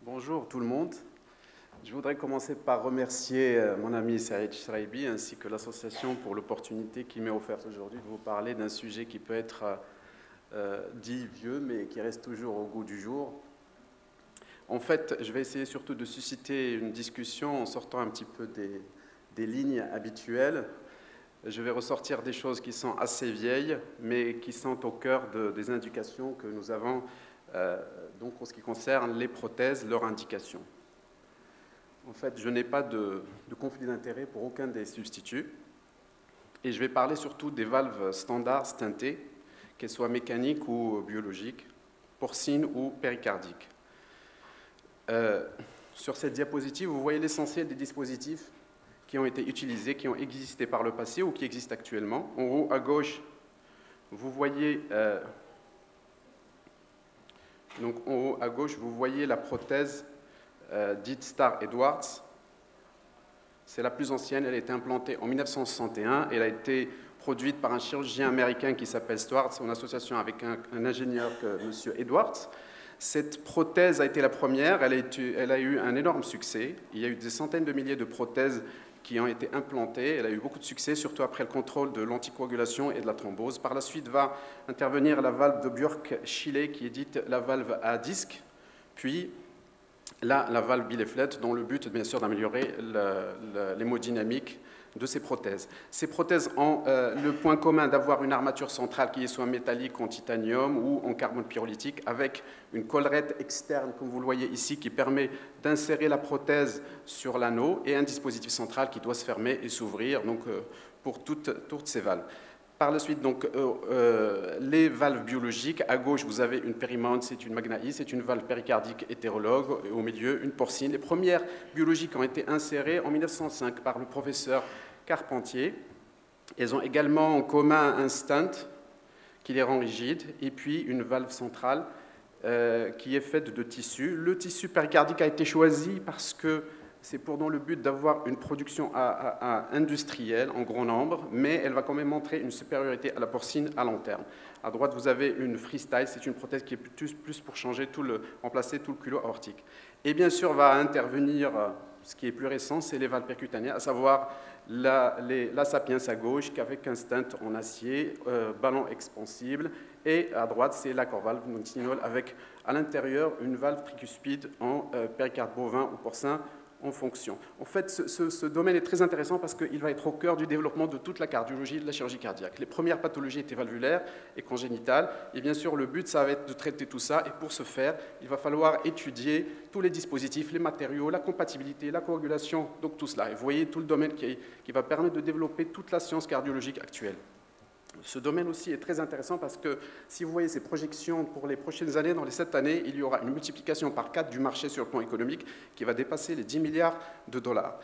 Bonjour tout le monde. Je voudrais commencer par remercier mon ami Saïd Shraibi ainsi que l'association pour l'opportunité qui m'est offerte aujourd'hui de vous parler d'un sujet qui peut être dit vieux mais qui reste toujours au goût du jour. En fait, je vais essayer surtout de susciter une discussion en sortant un petit peu des lignes habituelles. Je vais ressortir des choses qui sont assez vieilles mais qui sont au cœur des indications que nous avons donc en ce qui concerne les prothèses, leurs indications. En fait, je n'ai pas de conflit d'intérêt pour aucun des substituts. Et je vais parler surtout des valves standards stentées, qu'elles soient mécaniques ou biologiques, porcines ou péricardiques. Sur cette diapositive, vous voyez l'essentiel des dispositifs qui ont été utilisés, qui ont existé par le passé ou qui existent actuellement. En haut à gauche, vous voyez... Donc, en haut à gauche, vous voyez la prothèse dite Starr-Edwards. C'est la plus ancienne, elle a été implantée en 1961. Elle a été produite par un chirurgien américain qui s'appelle Swartz, en association avec un ingénieur, M. Edwards. Cette prothèse a été la première, elle a eu un énorme succès. Il y a eu des centaines de milliers de prothèses qui ont été implantées. Elle a eu beaucoup de succès, surtout après le contrôle de l'anticoagulation et de la thrombose. Par la suite va intervenir la valve de Björk-Schilé, qui est dite la valve à disque, puis la valve Bielefeld, dont le but, bien sûr, d'améliorer l'hémodynamique de ces prothèses. Ces prothèses ont le point commun d'avoir une armature centrale qui est soit métallique en titanium ou en carbone pyrolytique, avec une collerette externe, comme vous le voyez ici, qui permet d'insérer la prothèse sur l'anneau, et un dispositif central qui doit se fermer et s'ouvrir pour toutes ces valves. Par la suite, donc, les valves biologiques, à gauche, vous avez une Périmante, c'est une Magnaï, c'est une valve péricardique hétérologue, et au milieu, une porcine. Les premières biologiques ont été insérées en 1905 par le professeur Carpentier. Elles ont également en commun un stent qui les rend rigides, et puis une valve centrale qui est faite de tissu. Le tissu péricardique a été choisi parce que c'est dans le but d'avoir une production industrielle en grand nombre, mais elle va quand même montrer une supériorité à la porcine à long terme. À droite, vous avez une freestyle, c'est une prothèse qui est plus pour remplacer tout le culot aortique. Et bien sûr, va intervenir, ce qui est plus récent, c'est les valves percutanées, à savoir la Sapiens à gauche, avec un stent en acier, ballon expansible, et à droite, c'est la Corvalve Montinol, avec à l'intérieur une valve tricuspide en péricarde bovin ou porcin, en fonction. En fait, ce domaine est très intéressant parce qu'il va être au cœur du développement de toute la cardiologie et de la chirurgie cardiaque. Les premières pathologies étaient valvulaires et congénitales, et bien sûr, le but, ça va être de traiter tout ça, et pour ce faire, il va falloir étudier tous les dispositifs, les matériaux, la compatibilité, la coagulation, donc tout cela. Et vous voyez tout le domaine qui va permettre de développer toute la science cardiologique actuelle. Ce domaine aussi est très intéressant parce que si vous voyez ces projections pour les prochaines années, dans les 7 années, il y aura une multiplication par 4 du marché sur le plan économique qui va dépasser les 10 milliards de dollars.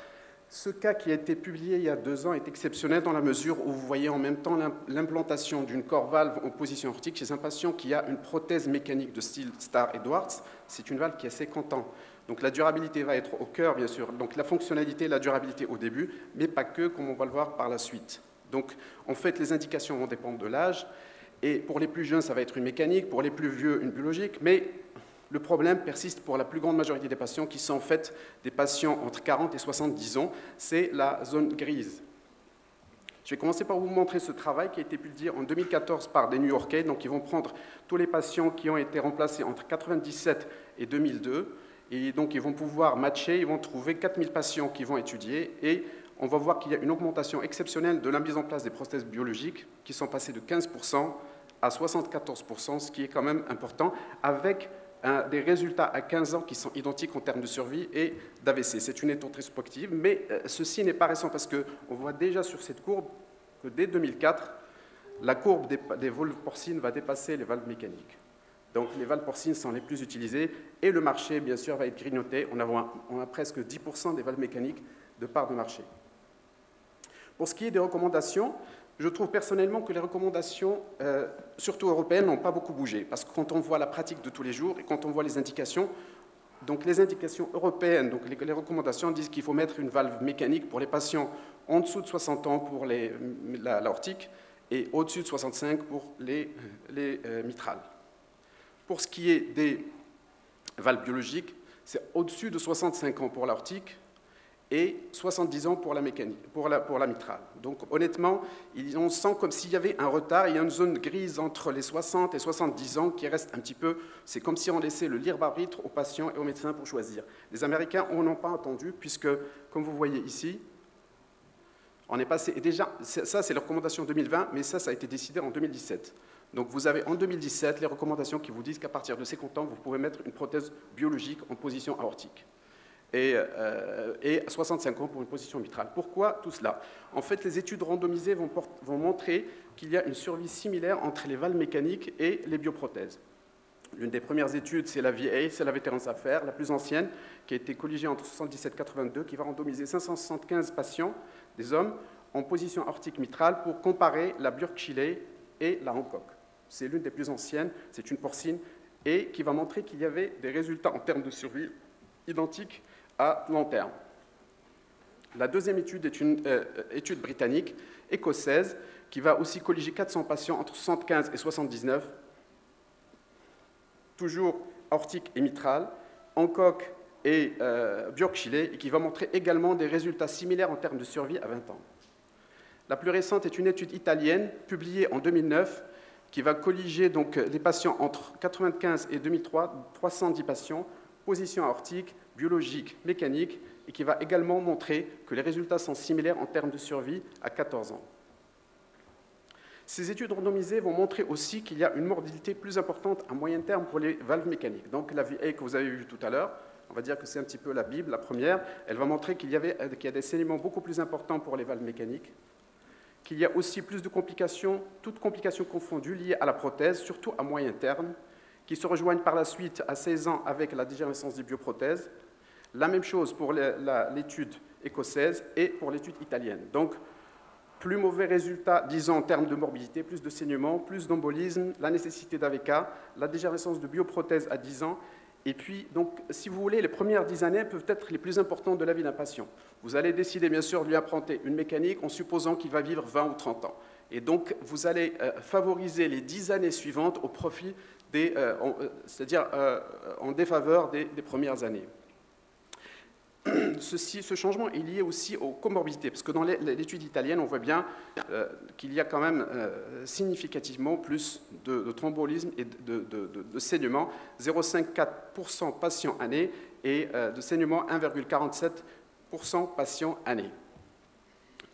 Ce cas qui a été publié il y a 2 ans est exceptionnel dans la mesure où vous voyez en même temps l'implantation d'une corps-valve en position aortique chez un patient qui a une prothèse mécanique de style Starr-Edwards. C'est une valve qui a 50 ans. Donc la durabilité va être au cœur, bien sûr. Donc la fonctionnalité, la durabilité au début, mais pas que, comme on va le voir par la suite. Donc, en fait, les indications vont dépendre de l'âge. Et pour les plus jeunes, ça va être une mécanique. Pour les plus vieux, une biologique. Mais le problème persiste pour la plus grande majorité des patients qui sont en fait des patients entre 40 et 70 ans. C'est la zone grise. Je vais commencer par vous montrer ce travail qui a été publié en 2014 par des New-Yorkais. Donc, ils vont prendre tous les patients qui ont été remplacés entre 1997 et 2002. Et donc, ils vont pouvoir matcher. Ils vont trouver 4000 patients qui vont étudier. Et on va voir qu'il y a une augmentation exceptionnelle de la mise en place des prothèses biologiques qui sont passées de 15% à 74%, ce qui est quand même important, avec des résultats à 15 ans qui sont identiques en termes de survie et d'AVC. C'est une étude rétrospective, mais ceci n'est pas récent parce qu'on voit déjà sur cette courbe que dès 2004, la courbe des valves porcines va dépasser les valves mécaniques. Donc les valves porcines sont les plus utilisées et le marché, bien sûr, va être grignoté. On a presque 10% des valves mécaniques de part de marché. Pour ce qui est des recommandations, je trouve personnellement que les recommandations, surtout européennes, n'ont pas beaucoup bougé. Parce que quand on voit la pratique de tous les jours et quand on voit les indications, Donc les indications européennes, donc les recommandations disent qu'il faut mettre une valve mécanique pour les patients en dessous de 60 ans pour l'aortique et au-dessus de 65 pour les mitrales. Pour ce qui est des valves biologiques, c'est au-dessus de 65 ans pour l'aortique et 70 ans pour la mitrale. Donc honnêtement, on sent comme s'il y avait un retard, il y a une zone grise entre les 60 et 70 ans qui reste un petit peu, c'est comme si on laissait le libre arbitre aux patients et aux médecins pour choisir. Les Américains n'en ont pas entendu puisque, comme vous voyez ici, on est passé, et déjà, ça c'est les recommandations 2020, mais ça a été décidé en 2017. Donc vous avez en 2017 les recommandations qui vous disent qu'à partir de 50 ans, vous pouvez mettre une prothèse biologique en position aortique. Et 65 ans pour une position mitrale. Pourquoi tout cela? En fait, les études randomisées vont montrer qu'il y a une survie similaire entre les valves mécaniques et les bioprothèses. L'une des premières études, c'est la VA, c'est la Veterans Affairs, la plus ancienne, qui a été colligée entre 1977 et 1982, qui va randomiser 575 patients, des hommes, en position aortique mitrale pour comparer la Burke-Shilley et la Hancock. C'est l'une des plus anciennes, c'est une porcine, et qui va montrer qu'il y avait des résultats en termes de survie identiques à long terme. La deuxième étude est une étude britannique, écossaise, qui va aussi colliger 400 patients entre 75 et 79, toujours aortique et mitrale, Hancock et Burke-Shilley, et qui va montrer également des résultats similaires en termes de survie à 20 ans. La plus récente est une étude italienne, publiée en 2009, qui va colliger donc des patients entre 1995 et 2003, 310 patients, position aortique, biologique, mécanique, et qui va également montrer que les résultats sont similaires en termes de survie à 14 ans. Ces études randomisées vont montrer aussi qu'il y a une morbidité plus importante à moyen terme pour les valves mécaniques. Donc la VA que vous avez vue tout à l'heure, on va dire que c'est un petit peu la Bible, la première, elle va montrer qu'il y a des saignements beaucoup plus importants pour les valves mécaniques, qu'il y a aussi plus de complications, toutes complications confondues liées à la prothèse, surtout à moyen terme, qui se rejoignent par la suite à 16 ans avec la dégénérescence des bioprothèses. La même chose pour l'étude écossaise et pour l'étude italienne. Donc, plus mauvais résultats, disons, en termes de morbidité, plus de saignements, plus d'embolisme, la nécessité d'AVK, la dégénérescence de bioprothèses à 10 ans. Et puis, donc, si vous voulez, les premières 10 années peuvent être les plus importantes de la vie d'un patient. Vous allez décider, bien sûr, de lui implanter une mécanique en supposant qu'il va vivre 20 ou 30 ans. Et donc, vous allez favoriser les 10 années suivantes au profit c'est-à-dire en défaveur des premières années. Ce changement est lié aussi aux comorbidités, parce que dans l'étude italienne, on voit bien qu'il y a quand même significativement plus de thrombolisme et de saignement, 0,54% patients année, et de saignement 1,47% patients année,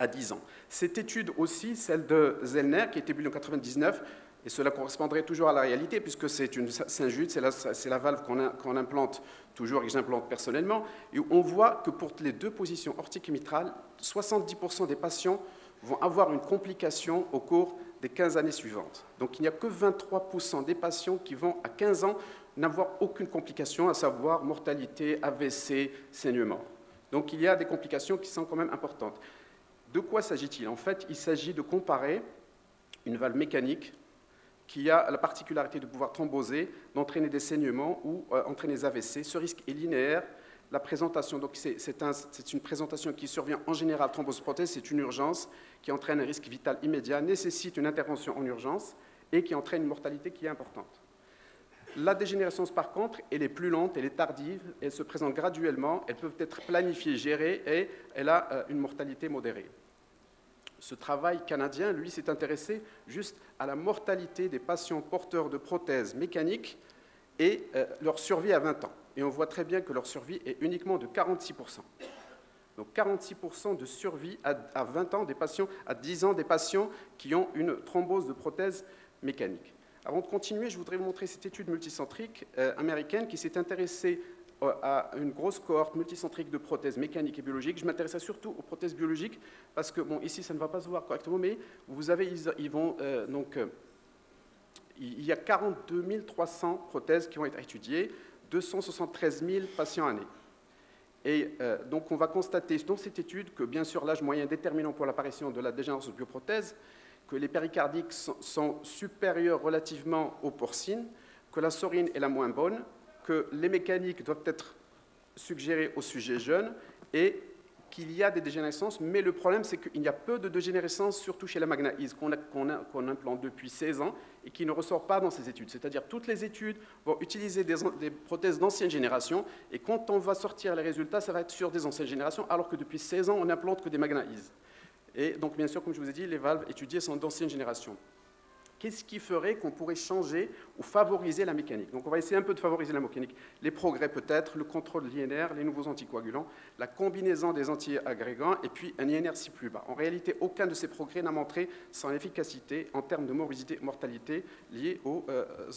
à 10 ans. Cette étude aussi, celle de Zellner, qui a été publiée en 1999, et cela correspondrait toujours à la réalité, puisque c'est une Saint-Jude, c'est la valve qu'on implante toujours et que j'implante personnellement. Et on voit que pour les deux positions aortique et mitrale, 70% des patients vont avoir une complication au cours des 15 années suivantes. Donc il n'y a que 23% des patients qui vont, à 15 ans, n'avoir aucune complication, à savoir mortalité, AVC, saignement. Donc il y a des complications qui sont quand même importantes. De quoi s'agit-il? En fait, il s'agit de comparer une valve mécanique qui a la particularité de pouvoir thromboser, d'entraîner des saignements ou entraîner des AVC. Ce risque est linéaire. La présentation, donc c'est une présentation qui survient en général, thrombose prothèse, c'est une urgence qui entraîne un risque vital immédiat, nécessite une intervention en urgence et qui entraîne une mortalité qui est importante. La dégénérescence, par contre, elle est plus lente, elle est tardive, elle se présente graduellement, elles peuvent être planifiées, gérées et elle a une mortalité modérée. Ce travail canadien, lui, s'est intéressé juste à la mortalité des patients porteurs de prothèses mécaniques et leur survie à 20 ans. Et on voit très bien que leur survie est uniquement de 46%. Donc 46% de survie à 20 ans des patients, à 10 ans des patients qui ont une thrombose de prothèse mécanique. Avant de continuer, je voudrais vous montrer cette étude multicentrique américaine qui s'est intéressée à une grosse cohorte multicentrique de prothèses mécaniques et biologiques. Je m'intéresse surtout aux prothèses biologiques parce que, bon, ici, ça ne va pas se voir correctement, mais vous avez, il y a 42 300 prothèses qui vont être étudiées, 273 000 patients année. Et donc, on va constater dans cette étude que, bien sûr, l'âge moyen déterminant pour l'apparition de la dégénérescence de bioprothèse, que les péricardiques sont supérieurs relativement aux porcines, que la saurine est la moins bonne, que les mécaniques doivent être suggéré au sujet jeune est qu'il y a des dégénérescences, mais le problème, c'est qu'il y a peu de dégénérescence, surtout chez la magnaïse, qu'on implante depuis 16 ans et qui ne ressort pas dans ces études. C'est-à-dire toutes les études vont utiliser des prothèses d'ancienne génération, et quand on va sortir les résultats, ça va être sur des anciennes générations, alors que depuis 16 ans, on n'implante que des magnaïses. Et donc, bien sûr, comme je vous ai dit, les valves étudiées sont d'ancienne génération. Qu'est-ce qui ferait qu'on pourrait changer ou favoriser la mécanique? Donc on va essayer un peu de favoriser la mécanique. Les progrès peut-être, le contrôle de l'INR, les nouveaux anticoagulants, la combinaison des antiagrégants et puis un INR-6 plus bas. En réalité, aucun de ces progrès n'a montré son efficacité en termes de morbidité et mortalité liée aux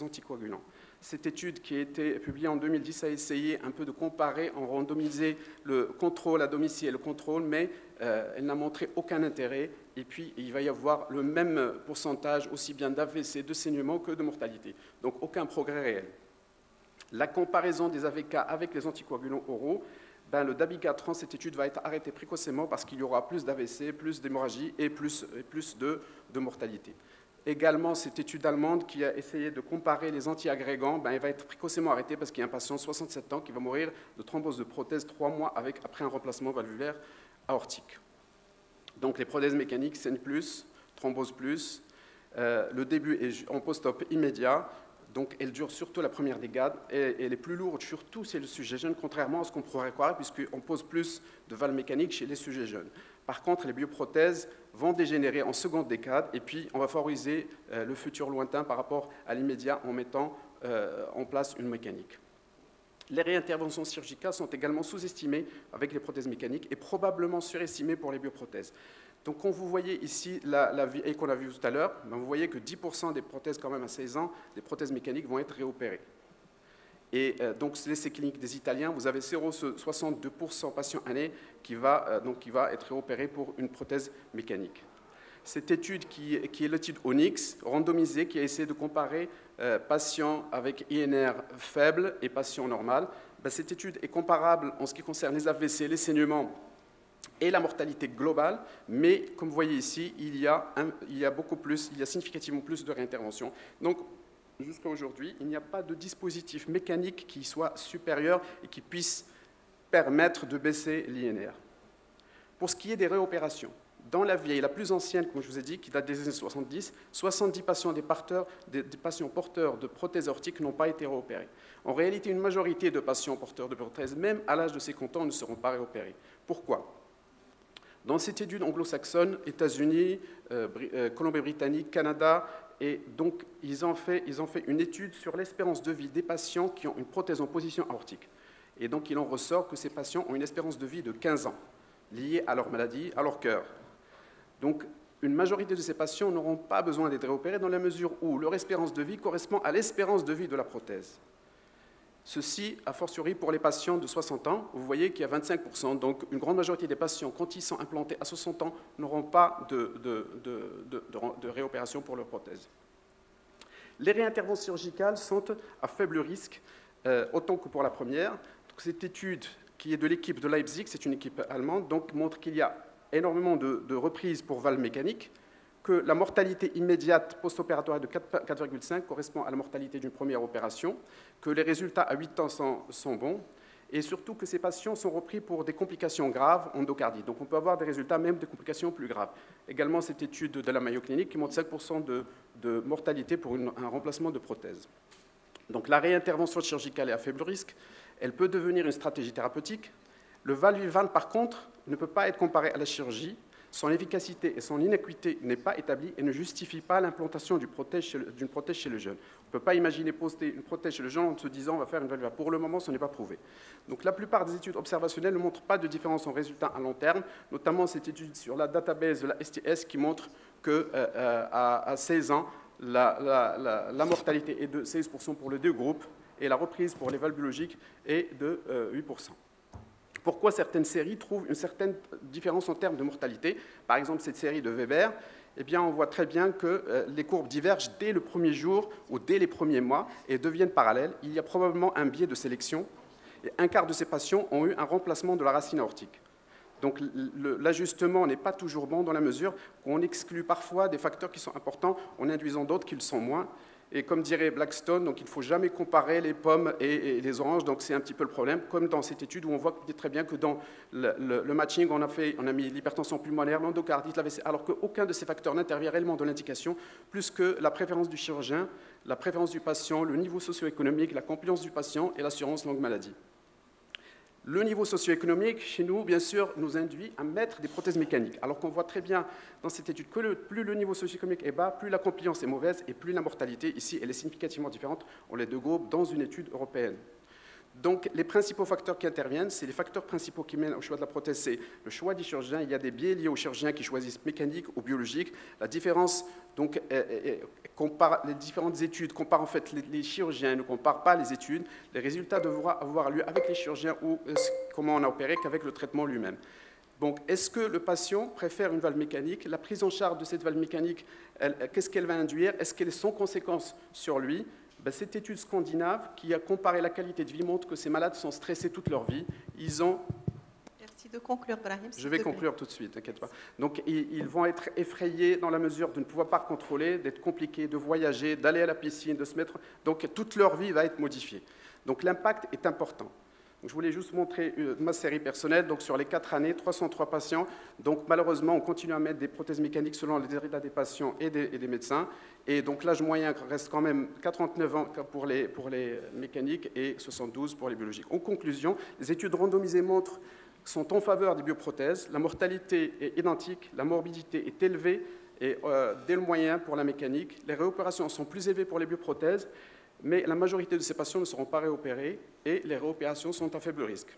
anticoagulants. Cette étude qui a été publiée en 2010 a essayé un peu de comparer, en randomisé le contrôle à domicile et le contrôle, mais elle n'a montré aucun intérêt. Et puis, il va y avoir le même pourcentage aussi bien d'AVC, de saignement que de mortalité. Donc, aucun progrès réel. La comparaison des AVK avec les anticoagulants oraux, le dabigatran, cette étude va être arrêtée précocement parce qu'il y aura plus d'AVC, plus d'hémorragie et plus de mortalité. Également, cette étude allemande qui a essayé de comparer les antiagrégants, elle va être précocement arrêtée parce qu'il y a un patient de 67 ans qui va mourir de thrombose de prothèse 3 mois après un remplacement valvulaire aortique. Donc les prothèses mécaniques saignent plus, thrombose plus, le début est en post-op immédiat, donc elle dure surtout la première décade, et elle est plus lourde surtout chez le sujet jeune, contrairement à ce qu'on pourrait croire, puisqu'on pose plus de valves mécaniques chez les sujets jeunes. Par contre, les bioprothèses vont dégénérer en seconde décade, et puis on va favoriser le futur lointain par rapport à l'immédiat en mettant en place une mécanique. Les réinterventions chirurgicales sont également sous-estimées avec les prothèses mécaniques et probablement surestimées pour les bioprothèses. Donc, quand vous voyez ici la vie et qu'on a vu tout à l'heure, vous voyez que 10% des prothèses quand même à 16 ans, des prothèses mécaniques vont être réopérées. Et donc, l'essai clinique des Italiens, vous avez 0,62% patient année qui va être réopéré pour une prothèse mécanique. Cette étude qui est l'étude Onyx, randomisée, qui a essayé de comparer patients avec INR faible et patients normal, cette étude est comparable en ce qui concerne les AVC, les saignements et la mortalité globale, mais comme vous voyez ici, il y a significativement plus de réintervention. Donc, jusqu'à aujourd'hui, il n'y a pas de dispositif mécanique qui soit supérieur et qui puisse permettre de baisser l'INR. Pour ce qui est des réopérations, dans la vieille, la plus ancienne, comme je vous ai dit, qui date des années 70, 70 patients des patients porteurs de prothèses aortiques n'ont pas été réopérés. En réalité, une majorité de patients porteurs de prothèses, même à l'âge de 50 ans, ne seront pas réopérés. Pourquoi? Dans cette étude anglo-saxonne, États-Unis, Colombie-Britannique, Canada, et donc ils ont fait une étude sur l'espérance de vie des patients qui ont une prothèse en position aortique. Et donc il en ressort que ces patients ont une espérance de vie de 15 ans, liée à leur maladie, à leur cœur. Donc, une majorité de ces patients n'auront pas besoin d'être réopérés dans la mesure où leur espérance de vie correspond à l'espérance de vie de la prothèse. Ceci, a fortiori, pour les patients de 60 ans, vous voyez qu'il y a 25%, donc une grande majorité des patients, quand ils sont implantés à 60 ans, n'auront pas de réopération pour leur prothèse. Les réinterventions chirurgicales sont à faible risque, autant que pour la première. Donc, cette étude, qui est de l'équipe de Leipzig, c'est une équipe allemande, donc montre qu'il y a énormément de reprises pour valves mécaniques, que la mortalité immédiate post-opératoire de 4,5 correspond à la mortalité d'une première opération, que les résultats à 8 ans sont bons, et surtout que ces patients sont repris pour des complications graves endocardiques. Donc on peut avoir des résultats même des complications plus graves. Également cette étude de la Mayo Clinic qui montre 5% de mortalité pour un remplacement de prothèse. Donc la réintervention chirurgicale est à faible risque, elle peut devenir une stratégie thérapeutique. Le Valvuvan, par contre, ne peut pas être comparé à la chirurgie. Son efficacité et son inéquité n'est pas établie et ne justifie pas l'implantation d'une prothèse chez le jeune. On ne peut pas imaginer poster une prothèse chez le jeune en se disant on va faire une Valvuvan. Pour le moment, ce n'est pas prouvé. Donc la plupart des études observationnelles ne montrent pas de différence en résultats à long terme, notamment cette étude sur la database de la STS qui montre qu'à 16 ans, la mortalité est de 16% pour les deux groupes et la reprise pour les valves biologiques est de 8%. Pourquoi certaines séries trouvent une certaine différence en termes de mortalité? Par exemple, cette série de Weber, eh bien, on voit très bien que les courbes divergent dès le premier jour ou dès les premiers mois et deviennent parallèles. Il y a probablement un biais de sélection et un quart de ces patients ont eu un remplacement de la racine aortique. Donc l'ajustement n'est pas toujours bon dans la mesure où on exclut parfois des facteurs qui sont importants en induisant d'autres qui le sont moins. Et comme dirait Blackstone, donc il ne faut jamais comparer les pommes et les oranges, donc c'est un petit peu le problème, comme dans cette étude où on voit très bien que dans le matching, on a mis l'hypertension pulmonaire, l'endocardite, l'AVC, alors qu'aucun de ces facteurs n'intervient réellement dans l'indication, plus que la préférence du chirurgien, la préférence du patient, le niveau socio-économique, la compliance du patient et l'assurance longue maladie. Le niveau socio-économique, chez nous, bien sûr, nous induit à mettre des prothèses mécaniques, alors qu'on voit très bien dans cette étude que plus le niveau socio-économique est bas, plus la compliance est mauvaise et plus la mortalité, ici, elle est significativement différente, on les deux groupes, dans une étude européenne. Donc, les principaux facteurs qui interviennent, c'est les facteurs principaux qui mènent au choix de la prothèse, c'est le choix du chirurgien. Il y a des biais liés aux chirurgiens qui choisissent mécanique ou biologique. La différence, donc, compare les différentes études, compare en fait les chirurgiens, ne compare pas les études. Les résultats devront avoir lieu avec les chirurgiens ou comment on a opéré qu'avec le traitement lui-même. Donc, est-ce que le patient préfère une valve mécanique? La prise en charge de cette valve mécanique, qu'est-ce qu'elle va induire? Est-ce qu'elle est sans conséquence sur lui? Cette étude scandinave qui a comparé la qualité de vie montre que ces malades sont stressés toute leur vie. Ils ont... Merci de conclure, Brahim. Je vais conclure tout de suite, t'inquiète pas. Donc, ils vont être effrayés dans la mesure de ne pouvoir pas contrôler, d'être compliqués, de voyager, d'aller à la piscine, de se mettre... Donc, toute leur vie va être modifiée. Donc, l'impact est important. Donc, je voulais juste montrer ma série personnelle. Donc, sur les 4 années, 303 patients. Donc, malheureusement, on continue à mettre des prothèses mécaniques selon les résultats des patients et des médecins. Et donc, l'âge moyen reste quand même 49 ans pour les mécaniques et 72 pour les biologiques. En conclusion, les études randomisées sont en faveur des bioprothèses. La mortalité est identique, la morbidité est élevée et, dès le moyen pour la mécanique. Les réopérations sont plus élevées pour les bioprothèses, mais la majorité de ces patients ne seront pas réopérés et les réopérations sont à faible risque.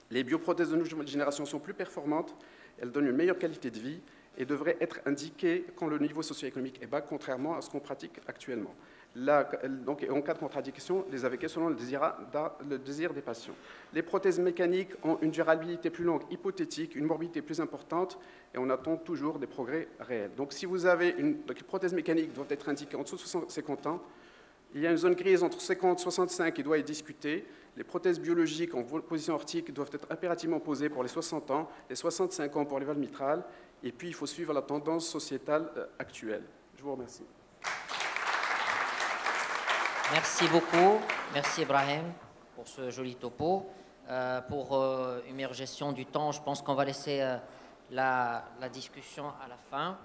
Les bioprothèses de nouvelle génération sont plus performantes, elles donnent une meilleure qualité de vie et devraient être indiquées quand le niveau socio-économique est bas, contrairement à ce qu'on pratique actuellement. Donc, en cas de contradiction, les AVK selon le désir des patients. Les prothèses mécaniques ont une durabilité plus longue hypothétique, une morbidité plus importante, et on attend toujours des progrès réels. Donc, si vous avez les prothèses mécaniques doivent être indiquées en dessous de 50 ans. Il y a une zone grise entre 50 et 65 qui doit être discutée. Les prothèses biologiques en position orthique doivent être impérativement posées pour les 60 ans, les 65 ans pour les valves mitrales, et puis il faut suivre la tendance sociétale actuelle. Je vous remercie. Merci beaucoup. Merci Ibrahim pour ce joli topo. Pour une meilleure gestion du temps, je pense qu'on va laisser la discussion à la fin.